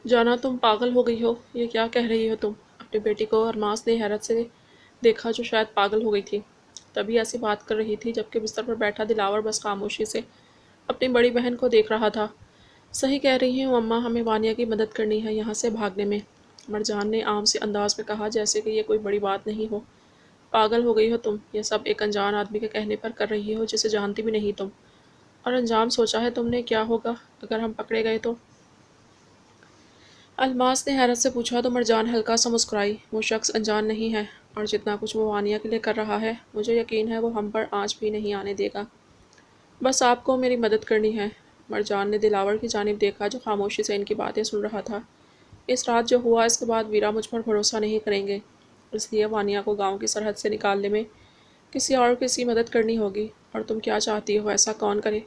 جانا تم پاگل ہو گئی ہو، یہ کیا کہہ رہی ہو تم؟ اپنی بیٹی کو ارماس نے حیرت سے دیکھا جو شاید پاگل ہو گئی تھی، تبھی ایسی بات کر رہی تھی جبکہ بستر پر بیٹھا دلاور بس خاموشی سے اپنی بڑی بہن کو دیکھ رہا تھا۔ صحیح کہہ رہی ہوں اماں، ہمیں وانیہ کی مدد کرنی ہے یہاں سے بھاگنے میں، مرجان نے عام سے انداز میں کہا جیسے کہ یہ کوئی بڑی بات نہیں ہو۔ پاگل ہو گئی ہو تم، یہ سب ایک انجان آدمی کے کہنے پر کر رہی ہو جسے جانتی بھی نہیں تم، اور انجام سوچا ہے تم نے کیا ہوگا اگر ہم پکڑے گئے تو؟ الماس نے حیرت سے پوچھا تو مرجان ہلکا سا مسکرائی۔ وہ شخص انجان نہیں ہے، اور جتنا کچھ وہ وانیہ کے لیے کر رہا ہے مجھے یقین ہے وہ ہم پر آنچ بھی نہیں آنے دے گا۔ بس آپ کو میری مدد کرنی ہے۔ مرجان نے دلاور کی جانب دیکھا جو خاموشی سے ان کی باتیں سن رہا تھا۔ اس رات جو ہوا اس کے بعد ویرا مجھ پر بھروسہ نہیں کریں گے، اس لیے وانیہ کو گاؤں کی سرحد سے نکالنے میں کسی اور کی مدد کرنی ہوگی، اور تم کیا چاہتی ہو ایسا کون کرے؟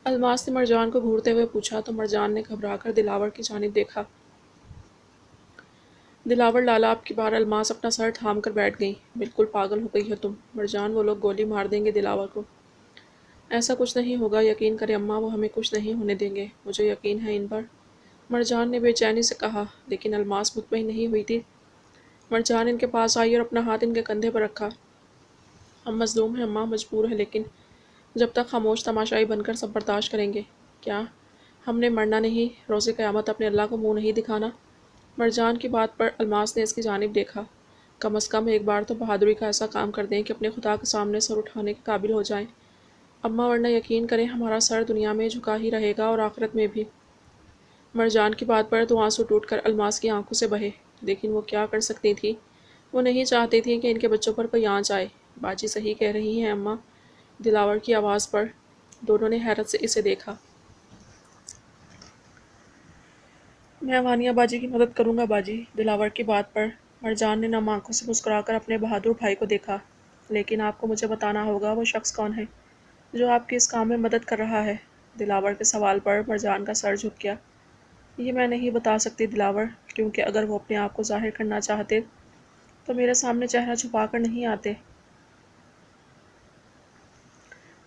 الماس نے مرجان کو گھورتے ہوئے پوچھا تو مرجان نے گھبرا کر دلاور کی جانب دیکھا۔ دلاور لالا اب کی بار الماس اپنا سر تھام کر بیٹھ گئی۔ بالکل پاگل ہو گئی ہو تم مرجان، وہ لوگ گولی مار دیں گے دلاور کو۔ ایسا کچھ نہیں ہوگا، یقین کرے اماں، وہ ہمیں کچھ نہیں ہونے دیں گے، مجھے یقین ہے ان پر، مرجان نے بے چینی سے کہا۔ لیکن الماس مطمئن نہیں ہوئی تھی۔ مرجان ان کے پاس آئی اور اپنا ہاتھ ان کے کندھے پر رکھا۔ ہم مظلوم ہیں اماں، مجبور ہیں، لیکن جب تک خاموش تماشائی بن کر سب برداشت کریں گے۔ کیا ہم نے مرنا نہیں، روز قیامت اپنے اللہ کو منہ نہیں دکھانا؟ مرجان کی بات پر الماس نے اس کی جانب دیکھا۔ کم از کم ایک بار تو بہادری کا ایسا کام کر دیں کہ اپنے خدا کے سامنے سر اٹھانے کے قابل ہو جائیں اماں، ورنہ یقین کریں ہمارا سر دنیا میں جھکا ہی رہے گا اور آخرت میں بھی۔ مرجان کی بات پر تو آنسو ٹوٹ کر الماس کی آنکھوں سے بہے، لیکن وہ کیا کر سکتی تھی؟ وہ نہیں چاہتی تھی کہ ان کے بچوں پر کوئی آنچ آئے۔ باجی صحیح کہہ رہی ہیں اماں، دلاور کی آواز پر دونوں نے حیرت سے اسے دیکھا۔ میں وانیہ باجی کی مدد کروں گا باجی، دلاور کی بات پر مرجان نے نم آنکھوں سے مسکرا کر اپنے بہادر بھائی کو دیکھا۔ لیکن آپ کو مجھے بتانا ہوگا وہ شخص کون ہے جو آپ کی اس کام میں مدد کر رہا ہے؟ دلاور کے سوال پر مرجان کا سر جھک گیا۔ یہ میں نہیں بتا سکتی دلاور، کیونکہ اگر وہ اپنے آپ کو ظاہر کرنا چاہتے تو میرے سامنے چہرہ چھپا کر نہیں آتے۔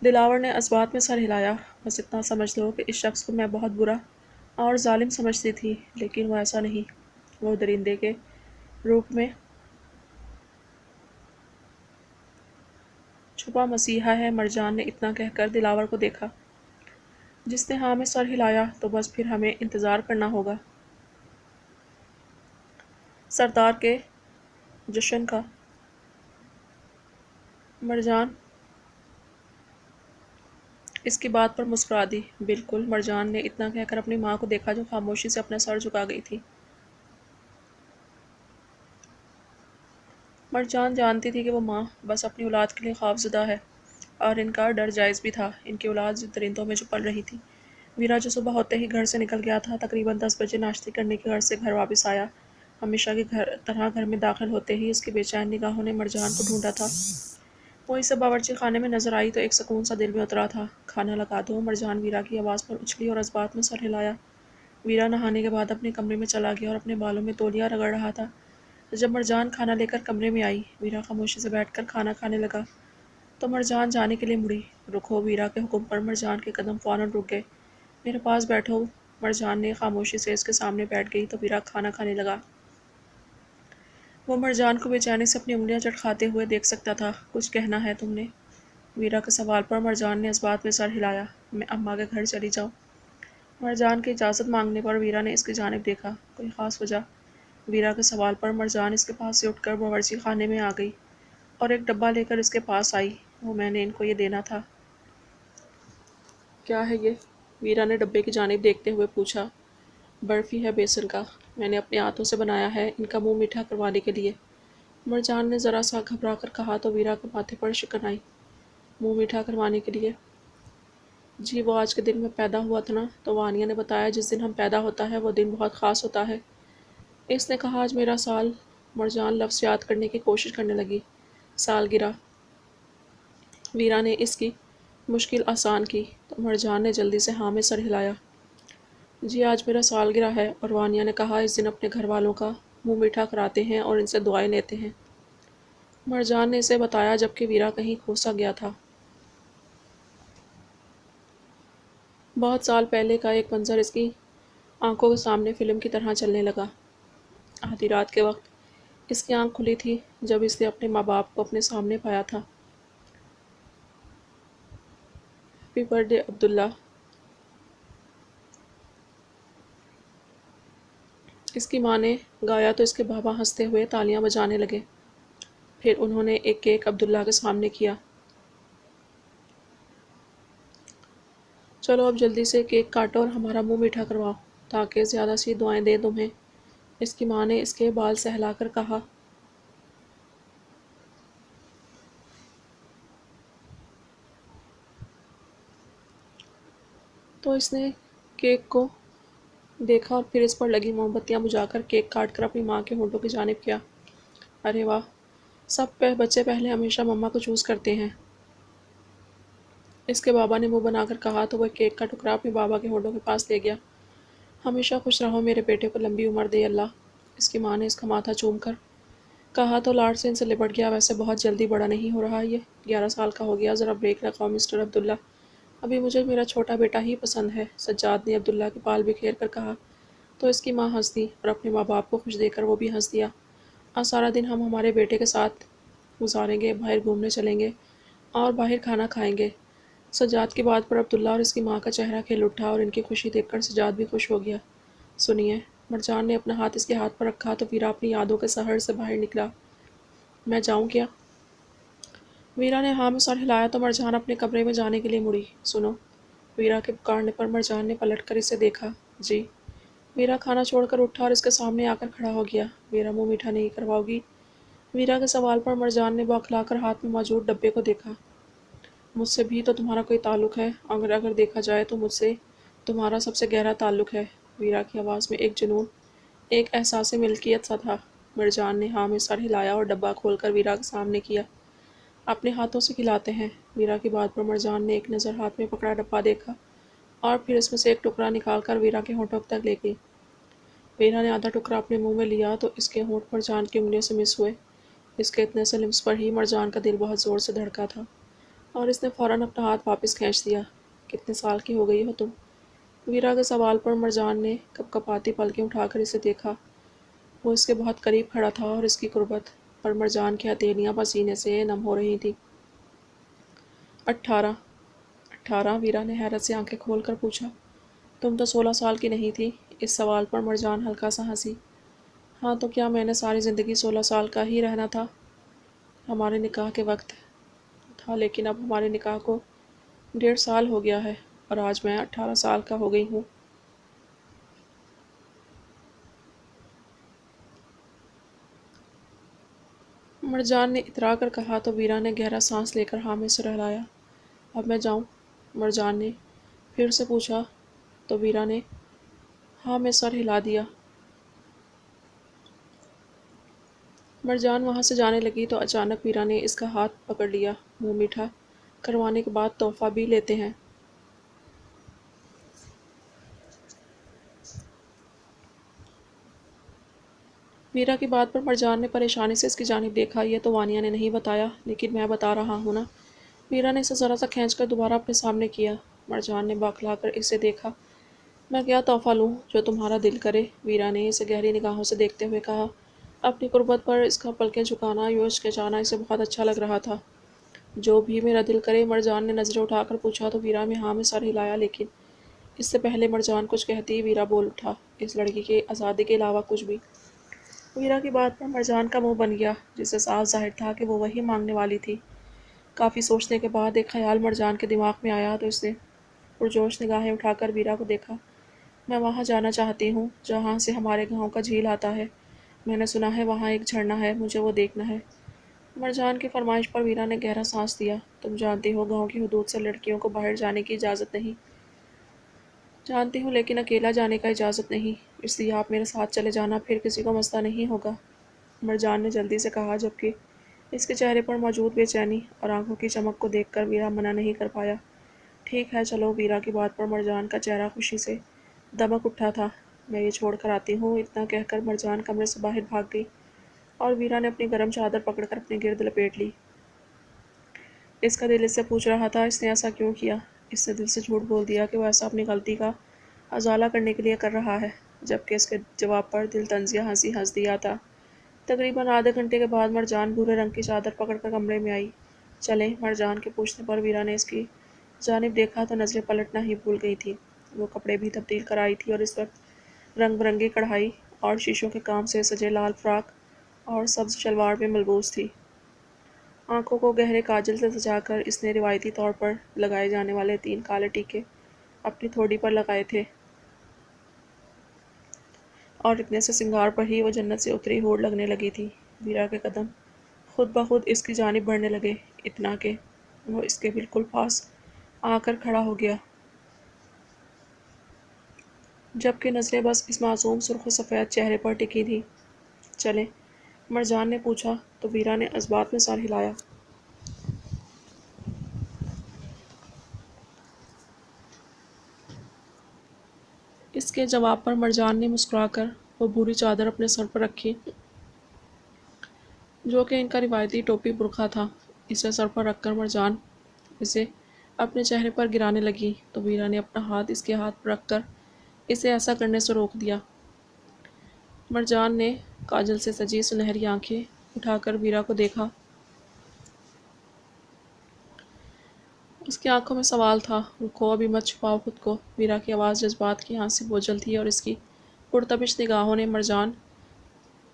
دلاور نے اسبات میں سر ہلایا۔ بس اتنا سمجھ لو کہ اس شخص کو میں بہت برا اور ظالم سمجھتی تھی، لیکن وہ ایسا نہیں، وہ درندے کے روپ میں چھپا مسیحا ہے۔ مرجان نے اتنا کہہ کر دلاور کو دیکھا، جس نے ہاں میں سر ہلایا۔ تو بس پھر ہمیں انتظار کرنا ہوگا سردار کے جشن کا۔ مرجان اس کی بات پر مسکرا دی۔ بالکل، مرجان نے اتنا کہہ کر اپنی ماں کو دیکھا جو خاموشی سے اپنا سر جھکا گئی تھی۔ مرجان جانتی تھی کہ وہ ماں بس اپنی اولاد کے لیے خوفزدہ ہے، اور ان کا ڈر جائز بھی تھا۔ ان کی اولاد جن درندوں میں جو پل رہی تھی، ویرا جو صبح ہوتے ہی گھر سے نکل گیا تھا، تقریباً 10 بجے ناشتے کرنے کی غرض سے گھر واپس آیا، ہمیشہ کی طرح گھر میں داخل ہوتے ہی اس کی بے چین نگاہوں نے مرجان کو ڈھونڈا تھا۔ وہ اسے باورچی خانے میں نظر آئی تو ایک سکون سا دل میں اترا تھا۔ کھانا لگا دو، مرجان ویرا کی آواز پر اچھلی اور اسبات میں سر ہلایا۔ ویرا نہانے کے بعد اپنے کمرے میں چلا گیا اور اپنے بالوں میں تولیہ رگڑ رہا تھا۔ جب مرجان کھانا لے کر کمرے میں آئی، ویرا خاموشی سے بیٹھ کر کھانا کھانے لگا تو مرجان جانے کے لیے مڑی۔ رکو، ویرا کے حکم پر مرجان کے قدم فوراً رک گئے۔ میرے پاس بیٹھو، مرجان نے خاموشی سے اس کے سامنے بیٹھ گئی تو ویرا کھانا کھانے لگا۔ وہ مرجان کو بے چینی سے اپنی انگلیاں چٹکھاتے ہوئے دیکھ سکتا تھا۔ کچھ کہنا ہے تم نے؟ ویرا کے سوال پر مرجان نے اسبات میں سر ہلایا۔ میں اماں کے گھر چلی جاؤں؟ مرجان کی اجازت مانگنے پر ویرا نے اس کی جانب دیکھا۔ کوئی خاص وجہ؟ ویرا کے سوال پر مرجان اس کے پاس سے اٹھ کر باورچی خانے میں آ گئی اور ایک ڈبہ لے کر اس کے پاس آئی۔ وہ میں نے ان کو یہ دینا تھا۔ کیا ہے یہ؟ ویرا نے ڈبے کی جانب دیکھتے ہوئے پوچھا۔ برفی ہے بیسن کا، میں نے اپنے ہاتھوں سے بنایا ہے ان کا منہ میٹھا کروانے کے لیے، مرجان نے ذرا سا گھبرا کر کہا تو ویرا کے ماتھے پر شکن آئی۔ منہ میٹھا کروانے کے لیے؟ جی، وہ آج کے دن میں پیدا ہوا تھا نا، تو وانیہ نے بتایا جس دن ہم پیدا ہوتا ہے وہ دن بہت خاص ہوتا ہے۔ اس نے کہا آج میرا سال، مرجان لفظ یاد کرنے کی کوشش کرنے لگی۔ سالگرہ، ویرا نے اس کی مشکل آسان کی تو مرجان نے جلدی سے ہاں میں سر ہلایا۔ جی آج میرا سالگرہ ہے، اور وانیہ نے کہا اس دن اپنے گھر والوں کا منہ میٹھا کراتے ہیں اور ان سے دعائیں لیتے ہیں۔ مرجان نے اسے بتایا جبکہ ویرا کہیں کھوسا گیا تھا۔ بہت سال پہلے کا ایک منظر اس کی آنکھوں کے سامنے فلم کی طرح چلنے لگا۔ آدھی رات کے وقت اس کی آنکھ کھلی تھی جب اس نے اپنے ماں باپ کو اپنے سامنے پایا تھا۔ ہیپی برتھ ڈے عبداللہ۔ اس کی ماں نے گایا تو اس کے بابا ہنستے ہوئے تالیاں بجانے لگے۔ پھر انہوں نے ایک کیک عبداللہ کے سامنے کیا۔ چلو اب جلدی سے کیک کاٹو اور ہمارا منہ میٹھا کرواؤ تاکہ زیادہ سی دعائیں دیں تمہیں، اس کی ماں نے اس کے بال سہلا کر کہا۔ تو اس نے کیک کو دیکھا اور پھر اس پر لگی موم بتیاں بجھا کر کیک کاٹ کر اپنی ماں کے ہونٹوں کی جانب کیا۔ ارے واہ، سب بچے پہلے ہمیشہ مما کو چوز کرتے ہیں، اس کے بابا نے منہ بنا کر کہا تو وہ کیک کا ٹکڑا اپنے بابا کے ہونٹوں کے پاس لے گیا۔ ہمیشہ خوش رہو میرے بیٹے کو لمبی عمر دے اللہ، اس کی ماں نے اس کا ماتھا چوم کر کہا تو لاڈ سے ان سے لپٹ گیا۔ ویسے بہت جلدی بڑا نہیں ہو رہا یہ، 11 سال کا ہو گیا، ذرا بریک لگاؤ مسٹر عبداللہ، ابھی مجھے میرا چھوٹا بیٹا ہی پسند ہے، سجاد نے عبداللہ کے بال بکھیر کر کہا تو اس کی ماں ہنس دی اور اپنے ماں باپ کو خوش دیکھ کر وہ بھی ہنس دیا۔ آج سارا دن ہم ہمارے بیٹے کے ساتھ گزاریں گے، باہر گھومنے چلیں گے اور باہر کھانا کھائیں گے۔ سجاد کی بات پر عبداللہ اور اس کی ماں کا چہرہ کھل اٹھا اور ان کی خوشی دیکھ کر سجاد بھی خوش ہو گیا۔ سنیے، مرجان نے اپنا ہاتھ اس کے ہاتھ پر رکھا تو ویرا اپنی یادوں کے سہر سے باہر نکلا۔ میں جاؤں کیا؟ ویرا نے ہاں میں سر ہلایا تو مرجان اپنے کمرے میں جانے کے لیے مڑی۔ سنو، ویرا کے پکارنے پر مرجان نے پلٹ کر اسے دیکھا۔ جی؟ ویرا کھانا چھوڑ کر اٹھا اور اس کے سامنے آ کر کھڑا ہو گیا۔ ویرا منہ میٹھا نہیں کرواؤ گی؟ ویرا کے سوال پر مرجان نے بوکھلا کر ہاتھ میں موجود ڈبے کو دیکھا۔ مجھ سے بھی تو تمہارا کوئی تعلق ہے، اگر دیکھا جائے تو مجھ سے تمہارا سب سے گہرا تعلق ہے۔ ویرا کی آواز میں ایک جنون، ایک احساس ملکیت سا تھا۔ مرجان نے ہاں میں سر ہلایا اور ڈبہ کھول کر ویرا کے سامنے کیا۔ اپنے ہاتھوں سے کھلاتے ہیں۔ ویرا کی بات پر مرجان نے ایک نظر ہاتھ میں پکڑا ڈبہ دیکھا اور پھر اس میں سے ایک ٹکڑا نکال کر ویرا کے ہونٹوں تک لے گئی۔ ویرا نے آدھا ٹکڑا اپنے منہ میں لیا تو اس کے ہونٹ مرجان کی انگلیوں سے مس ہوئے۔ اس کے اتنے سے لمس پر ہی مرجان کا دل بہت زور سے دھڑکا تھا اور اس نے فوراً اپنا ہاتھ واپس کھینچ دیا۔ کتنے سال کی ہو گئی ہو تم؟ ویرا کے سوال پر مرجان نے کپ کپاتی پلکیں اٹھا کر اسے دیکھا۔ وہ اس کے بہت قریب کھڑا تھا اور اس کی قربت پر مرجان کی ہتھیلیاں پسینے سے نم ہو رہی تھیں۔ 18۔ 18؟ ویرا نے حیرت سے آنکھیں کھول کر پوچھا۔ تم تو 16 سال کی نہیں تھی؟ اس سوال پر مرجان ہلکا سا ہنسی۔ ہاں تو کیا میں نے ساری زندگی 16 سال کا ہی رہنا تھا؟ ہمارے نکاح کے وقت تھا، لیکن اب ہمارے نکاح کو 1.5 سال ہو گیا ہے اور آج میں 18 سال کا ہو گئی ہوں۔ مرجان نے اترا کر کہا تو ویرا نے گہرا سانس لے کر ہاں میں سر ہلایا۔ اب میں جاؤں؟ مرجان نے پھر سے پوچھا تو ویرا نے ہاں میں سر ہلا دیا۔ مرجان وہاں سے جانے لگی تو اچانک ویرا نے اس کا ہاتھ پکڑ لیا۔ منہ میٹھا کروانے کے بعد تحفہ بھی لیتے ہیں۔ ویرا کی بات پر مرجان نے پریشانی سے اس کی جانب دیکھا۔ یہ تو وانیہ نے نہیں بتایا، لیکن میں بتا رہا ہوں نا۔ ویرا نے اسے ذرا سا کھینچ کر دوبارہ اپنے سامنے کیا۔ مرجان نے بوکھلا کر اسے دیکھا۔ میں کیا تحفہ لوں؟ جو تمہارا دل کرے، ویرا نے اسے گہری نگاہوں سے دیکھتے ہوئے کہا۔ اپنی قربت پر اس کا پلکیں جھکانا، یوں ہچکچانا اسے بہت اچھا لگ رہا تھا۔ جو بھی میرا دل کرے، مرجان نے نظریں اٹھا کر پوچھا تو ویرا میں ہاں میں سر ہلایا، لیکن اس سے پہلے مرجان کچھ کہتی ویرا بول اٹھا، اس لڑکی کی آزادی کے علاوہ کچھ بھی۔ ویرا کی بات پر مرجان کا منہ بن گیا، جسے صاف ظاہر تھا کہ وہ وہی مانگنے والی تھی۔ کافی سوچنے کے بعد ایک خیال مرجان کے دماغ میں آیا تو اس نے پرجوش نگاہیں اٹھا کر ویرا کو دیکھا۔ میں وہاں جانا چاہتی ہوں جہاں سے ہمارے گاؤں کا جھیل آتا ہے، میں نے سنا ہے وہاں ایک جھرنا ہے، مجھے وہ دیکھنا ہے۔ مرجان کی فرمائش پر ویرا نے گہرا سانس لیا۔ تم جانتی ہو گاؤں کی حدود سے لڑکیوں کو باہر جانے کی اجازت نہیں۔ جانتی ہوں، لیکن اکیلا جانے کا اجازت نہیں، اس لیے آپ میرے ساتھ چلے جانا، پھر کسی کو مسئلہ نہیں ہوگا، مرجان نے جلدی سے کہا، جبکہ اس کے چہرے پر موجود بے چینی اور آنکھوں کی چمک کو دیکھ کر ویرا منع نہیں کر پایا۔ ٹھیک ہے چلو۔ ویرا کی بات پر مرجان کا چہرہ خوشی سے دمک اٹھا تھا۔ میں یہ چھوڑ کر آتی ہوں، اتنا کہہ کر مرجان کمرے سے باہر بھاگ گئی اور ویرا نے اپنی گرم چادر پکڑ کر اپنے گرد لپیٹ لی۔ اس کا دل اس سے پوچھ رہا تھا اس نے ایسا کیوں کیا۔ اس نے دل سے جھوٹ بول دیا کہ وہ ایسا اپنی غلطی کا ازالہ کرنے کے لیے کر رہا ہے، جبکہ اس کے جواب پر دل تنزیہ ہنسی ہنس دیا تھا۔ تقریباً آدھے گھنٹے کے بعد مرجان بھورے رنگ کی چادر پکڑ کر کمرے میں آئی۔ چلیں، مرجان کے پوچھنے پر ویرا نے اس کی جانب دیکھا تو نظریں پلٹنا ہی بھول گئی تھی۔ وہ کپڑے بھی تبدیل کر آئی تھی اور اس وقت رنگ برنگی کڑھائی اور شیشوں کے کام سے سجے لال فراک اور سبز شلوار میں ملبوس تھی۔ آنکھوں کو گہرے کاجل سے سجا کر اس نے روایتی طور پر لگائے جانے والے 3 کالے ٹیکے اپنی تھوڑی پر لگائے تھے، اور اتنے سے سنگار پر ہی وہ جنت سے اتری ہور لگنے لگی تھی۔ ویرا کے قدم خود بخود اس کی جانب بڑھنے لگے، اتنا کہ وہ اس کے بالکل پاس آ کر کھڑا ہو گیا، جبکہ نظریں بس اس معصوم سرخ و سفید چہرے پر ٹکی تھیں۔ چلیں، مرجان نے پوچھا تو ویرا نے اثبات میں سر ہلایا۔ اس کے جواب پر مرجان نے مسکرا کر وہ بھوری چادر اپنے سر پر رکھی جو کہ ان کا روایتی ٹوپی برقع تھا۔ اسے سر پر رکھ کر مرجان اسے اپنے چہرے پر گرانے لگی تو ویرا نے اپنا ہاتھ اس کے ہاتھ پر رکھ کر اسے ایسا کرنے سے روک دیا۔ مرجان نے کاجل سے سجی سنہری آنکھیں اٹھا کر ویرا کو دیکھا۔ اس کی آنکھوں میں سوال تھا۔ رکو، ابھی مت چھپاؤ خود کو۔ ویرا کی آواز جذبات کی آنچ سے بوجھل تھی اور اس کی پرتپش نگاہوں نے مرجان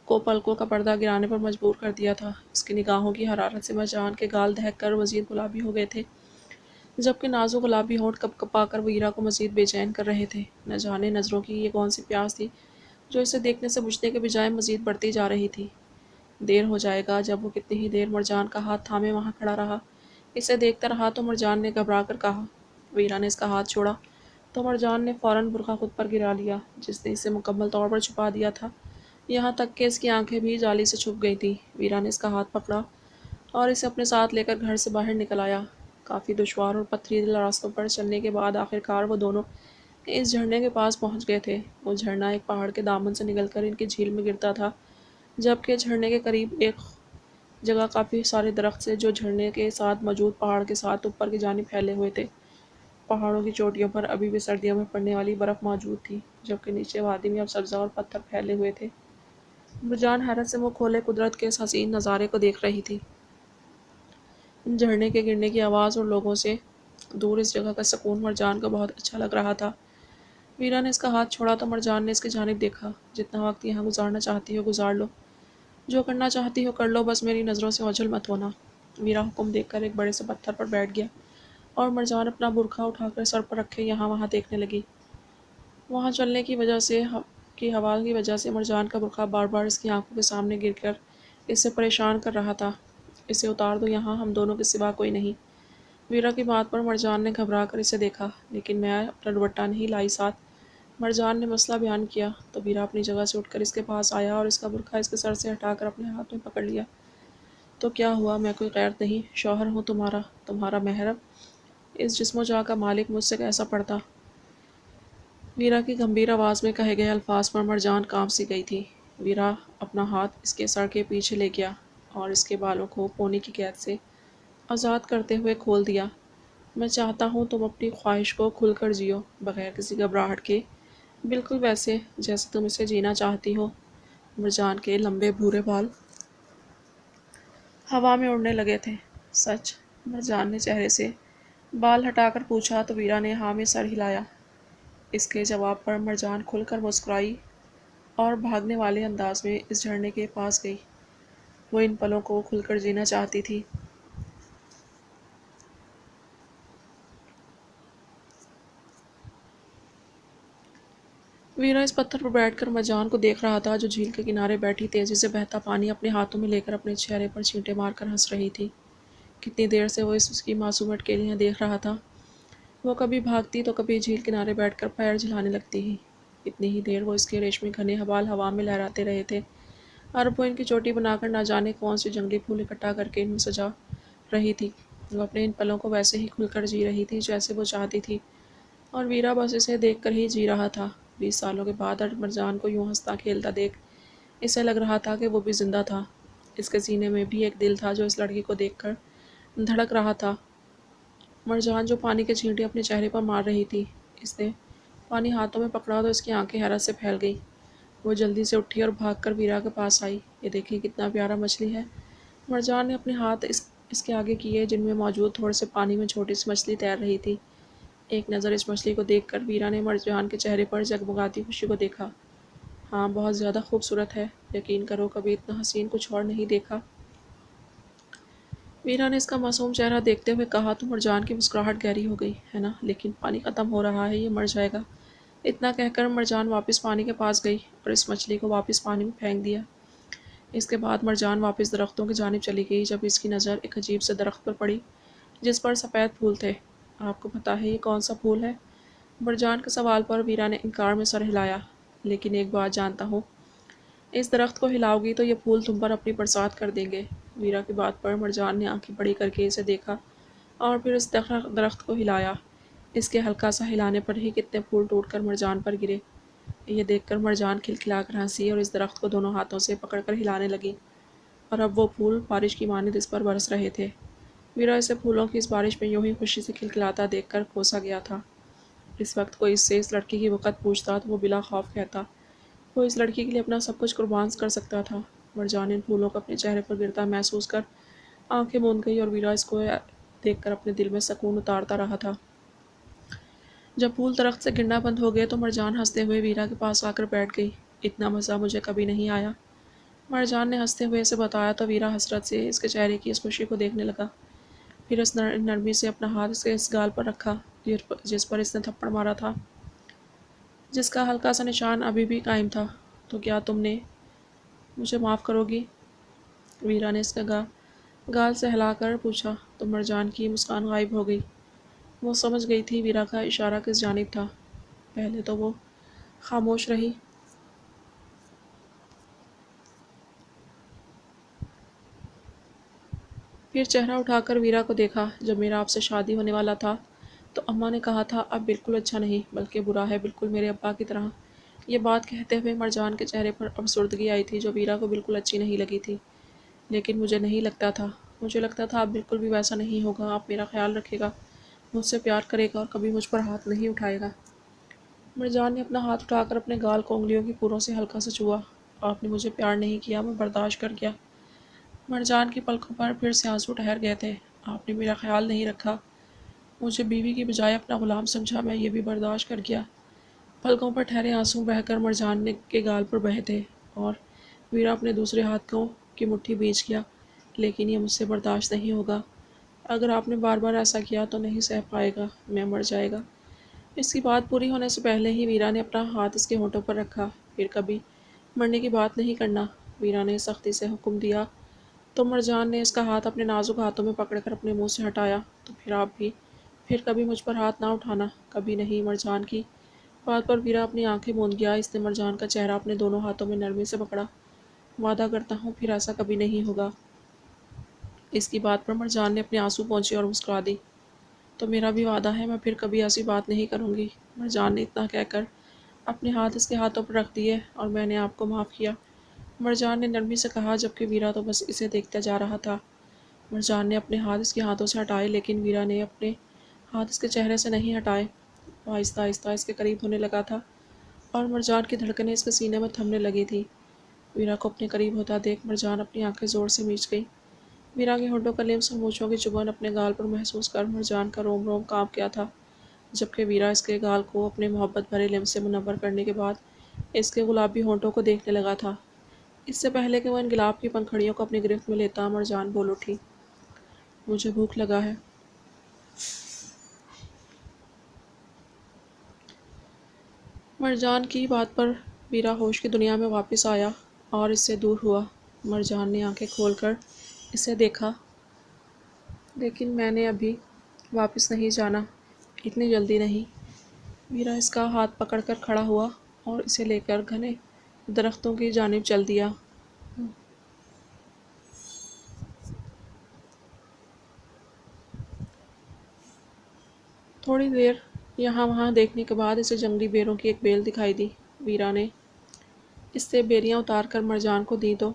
کو پلکوں کا پردہ گرانے پر مجبور کر دیا تھا۔ اس کی نگاہوں کی حرارت سے مرجان کے گال دہک کر مزید گلابی ہو گئے تھے، جبکہ نازک گلابی ہونٹ کپ کپا کر ویرا کو مزید بے چین کر رہے تھے۔ نہ جانے نظروں کی یہ کون سی پیاس تھی جو اسے دیکھنے سے بجھنے کے بجائے مزید بڑھتی جا رہی تھی۔ دیر ہو جائے گا۔ جب وہ کتنی ہی دیر مرجان کا ہاتھ تھامے وہاں کھڑا رہا، اسے دیکھتا رہا تو مرجان نے گھبرا کر کہا۔ ویرا نے اس کا ہاتھ چھوڑا تو مرجان نے فوراً برقع خود پر گرا لیا، جس نے اسے مکمل طور پر چھپا دیا تھا، یہاں تک کہ اس کی آنکھیں بھی جالی سے چھپ گئی تھیں۔ ویرا نے اس کا ہاتھ پکڑا اور اسے اپنے ساتھ لے کر گھر سے باہر نکل آیا۔ کافی دشوار اور پتھریلے راستوں پر چلنے کے بعد آخرکار وہ دونوں اس جھرنے کے پاس پہنچ گئے تھے۔ وہ جھرنا ایک پہاڑ کے دامن سے نکل کر ان کی جھیل میں گرتا تھا، جبکہ جھرنے کے قریب ایک جگہ کافی سارے درخت تھے جو جھرنے کے ساتھ موجود پہاڑ کے ساتھ اوپر کی جانب پھیلے ہوئے تھے۔ پہاڑوں کی چوٹیوں پر ابھی بھی سردیوں میں پڑنے والی برف موجود تھی، جبکہ نیچے وادی میں اب سبزہ اور پتھر پھیلے ہوئے تھے۔ مرجان حیرت سے منہ کھولے قدرت کے اس حسین نظارے کو دیکھ رہی تھی۔ جھرنے کے گرنے کی آواز اور لوگوں سے دور اس جگہ کا سکون مرجان کو بہت اچھا لگ رہا تھا۔ ویرا نے اس کا ہاتھ چھوڑا تو مرجان نے اس کی جانب دیکھا۔ جتنا وقت یہاں گزارنا چاہتی ہو گزار لو، جو کرنا چاہتی ہو کر لو، بس میری نظروں سے اوجھل مت ہونا۔ ویرا حکم دے کر ایک بڑے سے پتھر پر بیٹھ گیا اور مرجان اپنا برقع اٹھا کر سر پر رکھے یہاں وہاں دیکھنے لگی۔ وہاں چلنے کی وجہ سے کی ہوا کی وجہ سے مرجان کا برقع بار بار اس کی آنکھوں کے سامنے گر کر اسے پریشان کر رہا تھا۔ اسے اتار دو، یہاں ہم دونوں کے سوا کوئی نہیں۔ ویرا کی بات پر مرجان نے گھبرا کر اسے دیکھا۔ لیکن میں اپنا دوپٹہ نہیں لائی ساتھ، مرجان نے مسئلہ بیان کیا تو ویرا اپنی جگہ سے اٹھ کر اس کے پاس آیا اور اس کا برقع اس کے سر سے ہٹا کر اپنے ہاتھ میں پکڑ لیا۔ تو کیا ہوا؟ میں کوئی غیر نہیں، شوہر ہوں تمہارا محرم۔ اس جسم و جاں کا مالک مجھ سے کیسا پڑتا؟ ویرا کی گمبھیر آواز میں کہے گئے الفاظ پر مرجان کانپ سی گئی تھی۔ ویرا اپنا ہاتھ اس کے سر کے پیچھے لے گیا اور اس کے بالوں کو پونی کی قید سے آزاد کرتے ہوئے کھول دیا۔ میں چاہتا ہوں تم اپنی خواہش کو کھل کر جیو، بغیر کسی گھبراہٹ کے، بالکل ویسے جیسے تم اسے جینا چاہتی ہو۔ مرجان کے لمبے بھورے بال ہوا میں اڑنے لگے تھے۔ سچ؟ مرجان نے چہرے سے بال ہٹا کر پوچھا تو ویرا نے ہاں میں سر ہلایا۔ اس کے جواب پر مرجان کھل کر مسکرائی اور بھاگنے والے انداز میں اس جھرنے کے پاس گئی۔ وہ ان پلوں کو کھل کر جینا چاہتی تھی۔ ویرا اس پتھر پر بیٹھ کر مرجان کو دیکھ رہا تھا جو جھیل کے کنارے بیٹھی تیزی سے بہتا پانی اپنے ہاتھوں میں لے کر اپنے چہرے پر چھینٹے مار کر ہنس رہی تھی۔ کتنی دیر سے وہ اس کی معصوم اٹکیلیاں دیکھ رہا تھا۔ وہ کبھی بھاگتی تو کبھی جھیل کنارے بیٹھ کر پیر جھلانے لگتی ہی۔ اتنی ہی دیر وہ اس کے ریشمی گھنے بال ہوا میں لہراتے رہے تھے اور وہ ان کی چوٹی بنا کر نہ جانے کون سی جنگلی پھول اکٹھا کر کے ان میں سجا رہی تھی۔ وہ اپنے ان پلوں کو ویسے ہی کھل کر جی رہی تھی جیسے وہ چاہتی تھی، اور ویرا بس اسے دیکھ کر ہی جی رہا تھا۔ 20 سالوں کے بعد مرجان کو یوں ہنستا کھیلتا دیکھ اسے لگ رہا تھا کہ وہ بھی زندہ تھا۔ اس کے سینے میں بھی ایک دل تھا جو اس لڑکی کو دیکھ کر دھڑک رہا تھا۔ مرجان جو پانی کے چھینٹے اپنے چہرے پر مار رہی تھی، اس نے پانی ہاتھوں میں پکڑا تو اس کی آنکھیں حیرت سے پھیل گئی۔ وہ جلدی سے اٹھی اور بھاگ کر ویرا کے پاس آئی۔ یہ دیکھیے کتنا پیارا مچھلی ہے۔ مرجان نے اپنے ہاتھ اس کے آگے کیے جن میں موجود تھوڑے سے پانی میں چھوٹی سی مچھلی تیر رہی تھی۔ ایک نظر اس مچھلی کو دیکھ کر ویرا نے مرجان کے چہرے پر جگمگاتی خوشی کو دیکھا۔ ہاں، بہت زیادہ خوبصورت ہے، یقین کرو کبھی اتنا حسین کچھ اور نہیں دیکھا۔ ویرا نے اس کا معصوم چہرہ دیکھتے ہوئے کہا تو مرجان کی مسکراہٹ گہری ہو گئی ہے نا، لیکن پانی ختم ہو رہا ہے، یہ مر جائے گا۔ اتنا کہہ کر مرجان واپس پانی کے پاس گئی اور اس مچھلی کو واپس پانی میں پھینک دیا۔ اس کے بعد مرجان واپس درختوں کی جانب چلی گئی جب اس کی نظر ایک عجیب سے درخت پر پڑی جس پر سفید پھول تھے۔ آپ کو پتہ ہے یہ کون سا پھول ہے؟ مرجان کے سوال پر ویرا نے انکار میں سر ہلایا۔ لیکن ایک بات جانتا ہوں، اس درخت کو ہلاؤ گی تو یہ پھول تم پر اپنی برسات کر دیں گے۔ ویرا کی بات پر مرجان نے آنکھیں بڑی کر کے اسے دیکھا اور پھر اس درخت کو ہلایا۔ اس کے ہلکا سا ہلانے پر ہی کتنے پھول ٹوٹ کر مرجان پر گرے۔ یہ دیکھ کر مرجان کھلکھلا کر ہنسی اور اس درخت کو دونوں ہاتھوں سے پکڑ کر ہلانے لگی، اور اب وہ پھول بارش کی مانند اس پر برس رہے تھے۔ ویرا اسے پھولوں کی اس بارش میں یوں ہی خوشی سے کھلکھلاتا دیکھ کر کوسا گیا تھا۔ اس وقت کوئی اس سے اس لڑکی کی وقت پوچھتا تو وہ بلا خوف کہتا، وہ اس لڑکی کے لیے اپنا سب کچھ قربان کر سکتا تھا۔ مرجان ان پھولوں کو اپنے چہرے پر گرتا محسوس کر آنکھیں موند گئی اور ویرا اس کو دیکھ کر اپنے دل میں سکون اتارتا رہا تھا۔ جب پھول درخت سے گرنا بند ہو گئے تو مرجان ہنستے ہوئے ویرا کے پاس آ کر بیٹھ گئی۔ اتنا مزہ مجھے کبھی نہیں آیا، مرجان نے ہنستے ہوئے اسے بتایا تو ویرا حسرت سے اس کے چہرے کی اس خوشی کو دیکھنے لگا۔ پھر اس نرمی سے اپنا ہاتھ اس کے اس گال پر رکھا جس پر اس نے تھپڑ مارا تھا، جس کا ہلکا سا نشان ابھی بھی قائم تھا۔ تو کیا تم نے مجھے معاف کرو گی؟ ویرا نے اس کا گال سے ہلا کر پوچھا تو مرجان کی مسکان غائب ہو گئی۔ وہ سمجھ گئی تھی ویرا کا اشارہ کس جانب تھا۔ پہلے تو وہ خاموش رہی، پھر چہرہ اٹھا کر ویرا کو دیکھا۔ جب میرا آپ سے شادی ہونے والا تھا تو اماں نے کہا تھا اب بالکل اچھا نہیں بلکہ برا ہے، بالکل میرے ابا کی طرح۔ یہ بات کہتے ہوئے مرجان کے چہرے پر افسردگی آئی تھی جو ویرا کو بالکل اچھی نہیں لگی تھی۔ لیکن مجھے نہیں لگتا تھا، مجھے لگتا تھا اب بالکل بھی ویسا نہیں ہوگا، آپ میرا خیال رکھے گا، مجھ سے پیار کرے گا اور کبھی مجھ پر ہاتھ نہیں اٹھائے گا۔ مرجان نے اپنا ہاتھ اٹھا کر اپنے گال کو انگلیوں کی پوروں سے ہلکا سا چھوا۔ آپ نے مجھے پیار نہیں کیا، میں برداشت کر گیا۔ مرجان کی پلکوں پر پھر سے آنسو ٹھہر گئے تھے۔ آپ نے میرا خیال نہیں رکھا، مجھے بیوی کی بجائے اپنا غلام سمجھا، میں یہ بھی برداشت کر گیا۔ پلکوں پر ٹھہرے آنسو بہہ کر مرجان کے گال پر بہے تھے اور ویرا اپنے دوسرے ہاتھوں کی مٹھی بیچ گیا۔ لیکن یہ مجھ سے برداشت نہیں ہوگا، اگر آپ نے بار بار ایسا کیا تو نہیں سہ پائے گا، میں مر جائے گا۔ اس کی بات پوری ہونے سے پہلے ہی ویرا نے اپنا ہاتھ اس کے ہونٹوں پر رکھا۔ پھر کبھی مرنے کی بات نہیں کرنا، ویرا نے سختی سے حکم دیا تو مرجان نے اس کا ہاتھ اپنے نازک ہاتھوں میں پکڑ کر اپنے منہ سے ہٹایا۔ تو پھر آپ بھی، پھر کبھی مجھ پر ہاتھ نہ اٹھانا، کبھی نہیں۔ مرجان کی بات پر ویرا اپنی آنکھیں موند گیا۔ اس نے مرجان کا چہرہ اپنے دونوں ہاتھوں میں نرمی سے پکڑا۔ وعدہ کرتا ہوں پھر ایسا کبھی نہیں ہوگا۔ اس کی بات پر مرجان نے اپنے آنسو پونچھے اور مسکرا دی۔ تو میرا بھی وعدہ ہے، میں پھر کبھی ایسی بات نہیں کروں گی۔ مرجان نے اتنا کہہ کر اپنے ہاتھ اس کے ہاتھوں پر رکھ دیے، اور میں نے آپ کو معاف کیا، مرجان نے نرمی سے کہا، جبکہ ویرا تو بس اسے دیکھتا جا رہا تھا۔ مرجان نے اپنے ہاتھ اس کے ہاتھوں سے ہٹائے لیکن ویرا نے اپنے ہاتھ اس کے چہرے سے نہیں ہٹائے۔ وہ آہستہ آہستہ اس کے قریب ہونے لگا تھا اور مرجان کی دھڑکنیں اس کے سینے میں تھمنے لگی تھی۔ ویرا کو اپنے قریب ہوتا دیکھ مرجان اپنی آنکھیں زور سے میچ گئی۔ ویرا کے ہونٹوں کا لمس اور مونچھوں کی چبھن اپنے گال پر محسوس کر مرجان کا روم روم کانپ گیا تھا، جبکہ ویرا اس کے گال کو اپنے محبت بھرے لمس سے منور کرنے کے بعد اس کے گلابی ہونٹوں کو دیکھنے لگا تھا۔ اس سے پہلے کہ وہ ان گلاب کی پنکھڑیوں کو اپنی گرفت میں لیتا، مرجان بول اٹھی، مجھے بھوک لگا ہے۔ مرجان کی بات پر ویرا ہوش کی دنیا میں واپس آیا اور اس سے دور ہوا۔ مرجان نے آنکھیں کھول کر اسے دیکھا، لیکن میں نے ابھی واپس نہیں جانا، اتنی جلدی نہیں۔ ویرا اس کا ہاتھ پکڑ کر کھڑا ہوا اور اسے لے کر گھنے درختوں کی جانب چل دیا۔ تھوڑی دیر یہاں وہاں دیکھنے کے بعد اسے جنگلی بیروں کی ایک بیل دکھائی دی۔ ویرا نے اس سے بیریاں اتار کر مرجان کو دیں تو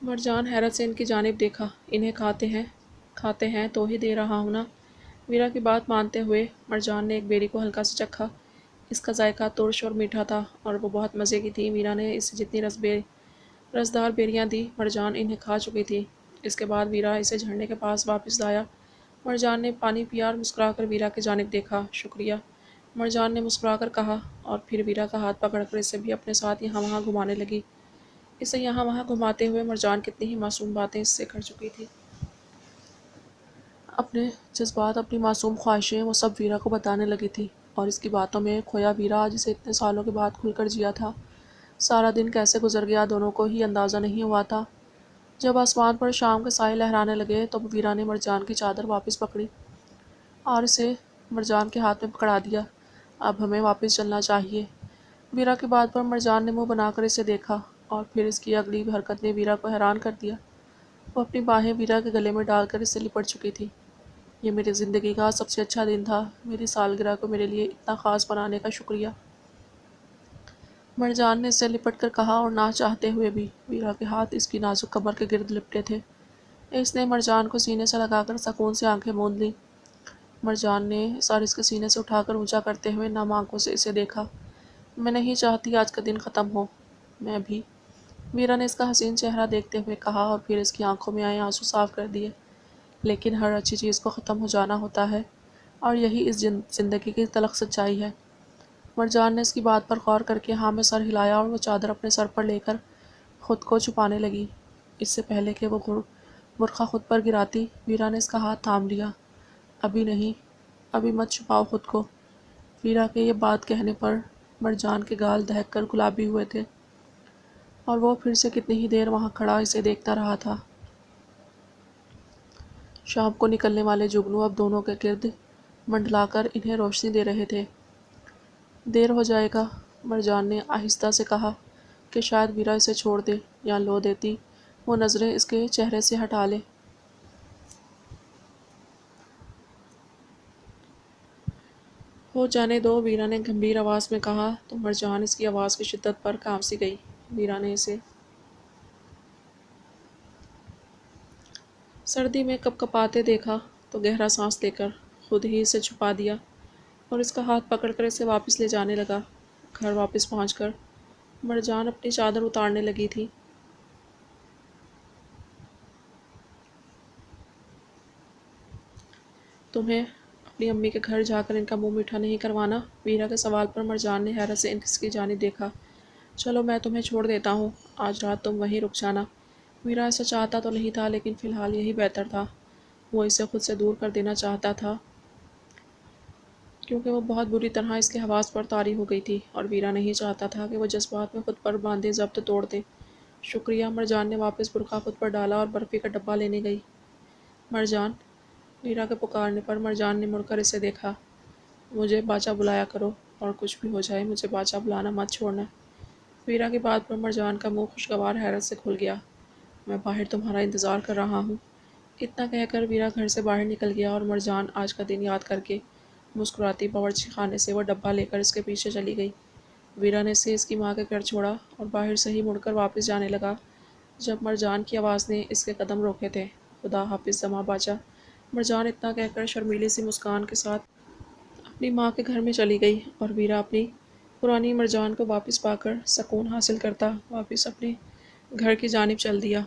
مرجان حیرت سے ان کی جانب دیکھا۔ انہیں کھاتے ہیں تو ہی دے رہا ہوں نا، ویرا کی بات مانتے ہوئے مرجان نے ایک بیری کو ہلکا سے چکھا۔ اس کا ذائقہ ترش اور میٹھا تھا اور وہ بہت مزے کی تھی۔ ویرا نے اسے جتنی رسدار بیریاں دی، مرجان انہیں کھا چکی تھی۔ اس کے بعد ویرا اسے جھرنے کے پاس واپس لایا۔ مرجان نے پانی پیا اور مسکرا کر ویرا کی جانب دیکھا۔ شکریہ، مرجان نے مسکرا کر کہا، اور پھر ویرا کا ہاتھ پکڑ کر اسے بھی اپنے ساتھ یہاں وہاں گھمانے لگی۔ اسے یہاں وہاں گھماتے ہوئے مرجان کتنی ہی معصوم باتیں اس سے کر چکی تھی۔ اپنے جذبات، اپنی معصوم خواہشیں وہ سب ویرا کو بتانے لگی تھی، اور اس کی باتوں میں کھویا ویرا جسے اتنے سالوں کے بعد کھل کر جیا تھا۔ سارا دن کیسے گزر گیا دونوں کو ہی اندازہ نہیں ہوا تھا۔ جب آسمان پر شام کے سائے لہرانے لگے تو ویرا نے مرجان کی چادر واپس پکڑی اور اسے مرجان کے ہاتھ میں پکڑا دیا۔ اب ہمیں واپس چلنا چاہیے۔ ویرا کی بات پر مرجان نے منہ بنا کر اسے دیکھا، اور پھر اس کی اگلی حرکت نے ویرا کو حیران کر دیا۔ وہ اپنی باہیں ویرا کے گلے میں ڈال کر اس سے لپٹ چکی تھی۔ یہ میری زندگی کا سب سے اچھا دن تھا، میری سالگرہ کو میرے لیے اتنا خاص بنانے کا شکریہ، مرجان نے اس سے لپٹ کر کہا، اور نہ چاہتے ہوئے بھی ویرا کے ہاتھ اس کی نازک کمر کے گرد لپٹے تھے۔ اس نے مرجان کو سینے سے لگا کر سکون سے آنکھیں موند لیں۔ مرجان نے سر اس کے سینے سے اٹھا کر اونچا کرتے ہوئے نم آنکھوں سے اسے دیکھا۔ میں نہیں چاہتی آج کا دن ختم ہو۔ میں بھی، ویرا نے اس کا حسین چہرہ دیکھتے ہوئے کہا، اور پھر اس کی آنکھوں میں آئے آنسو صاف کر دیے۔ لیکن ہر اچھی چیز کو ختم ہو جانا ہوتا ہے، اور یہی اس زندگی کی تلخ سچائی ہے۔ مرجان نے اس کی بات پر غور کر کے ہاں میں سر ہلایا، اور وہ چادر اپنے سر پر لے کر خود کو چھپانے لگی۔ اس سے پہلے کہ وہ برقع خود پر گراتی، ویرا نے اس کا ہاتھ تھام لیا۔ ابھی نہیں، ابھی مت چھپاؤ خود کو۔ ویرا کے یہ بات کہنے پر مرجان کے گال دہک کر گلابی ہوئے تھے، اور وہ پھر سے کتنی ہی دیر وہاں کھڑا اسے دیکھتا رہا تھا۔ شام کو نکلنے والے جگنو اب دونوں کے گرد منڈلا کر انہیں روشنی دے رہے تھے۔ دیر ہو جائے گا، مرجان نے آہستہ سے کہا کہ شاید ویرا اسے چھوڑ دے یا لو دیتی وہ نظریں اس کے چہرے سے ہٹا لے۔ ہو جانے دو، ویرا نے گمبھیر آواز میں کہا، تو مرجان اس کی آواز کی شدت پر کانپ سی گئی۔ ویرا نے اسے سردی میں کپ کپاتے دیکھا تو گہرا سانس لے کر خود ہی اسے چھپا دیا، اور اس کا ہاتھ پکڑ کر اسے واپس لے جانے لگا۔ گھر واپس پہنچ کر مرجان اپنی چادر اتارنے لگی تھی۔ تمہیں اپنی امی کے گھر جا کر ان کا منہ میٹھا نہیں کروانا؟ ویرا کے سوال پر مرجان نے حیرت سے اس کی جانب دیکھا۔ چلو میں تمہیں چھوڑ دیتا ہوں، آج رات تم وہیں رک جانا۔ ویرا ایسا چاہتا تو نہیں تھا، لیکن فی الحال یہی بہتر تھا۔ وہ اسے خود سے دور کر دینا چاہتا تھا، کیونکہ وہ بہت بری طرح اس کے حواس پر طاری ہو گئی تھی، اور ویرا نہیں چاہتا تھا کہ وہ جذبات میں خود پر باندھے ضبط توڑ دے۔ شکریہ، مرجان نے واپس برقع خود پر ڈالا اور برفی کا ڈبہ لینے گئی۔ مرجان، ویرا کے پکارنے پر مرجان نے مڑ کر اسے دیکھا۔ مجھے باچا بلایا کرو، اور کچھ بھی ہو جائے مجھے باچا بلانا مت چھوڑنا۔ ویرا کی بات پر مرجان کا منہ خوشگوار حیرت سے کھل گیا۔ میں باہر تمہارا انتظار کر رہا ہوں۔ اتنا کہہ کر ویرا گھر سے باہر نکل گیا، اور مرجان آج کا دن یاد کر کے مسکراتی باورچی خانے سے وہ ڈبہ لے کر اس کے پیچھے چلی گئی۔ ویرا نے اسے اس کی ماں کے گھر چھوڑا اور باہر سے ہی مڑ کر واپس جانے لگا جب مرجان کی آواز نے اس کے قدم روکے تھے۔ خدا حافظ زما باچا۔ مرجان اتنا کہہ کر شرمیلی سی مسکان کے ساتھ اپنی ماں کے گھر میں چلی گئی، اور ویرا اپنی پرانی مرجان کو واپس پا کر سکون حاصل کرتا واپس اپنے گھر کی جانب چل دیا۔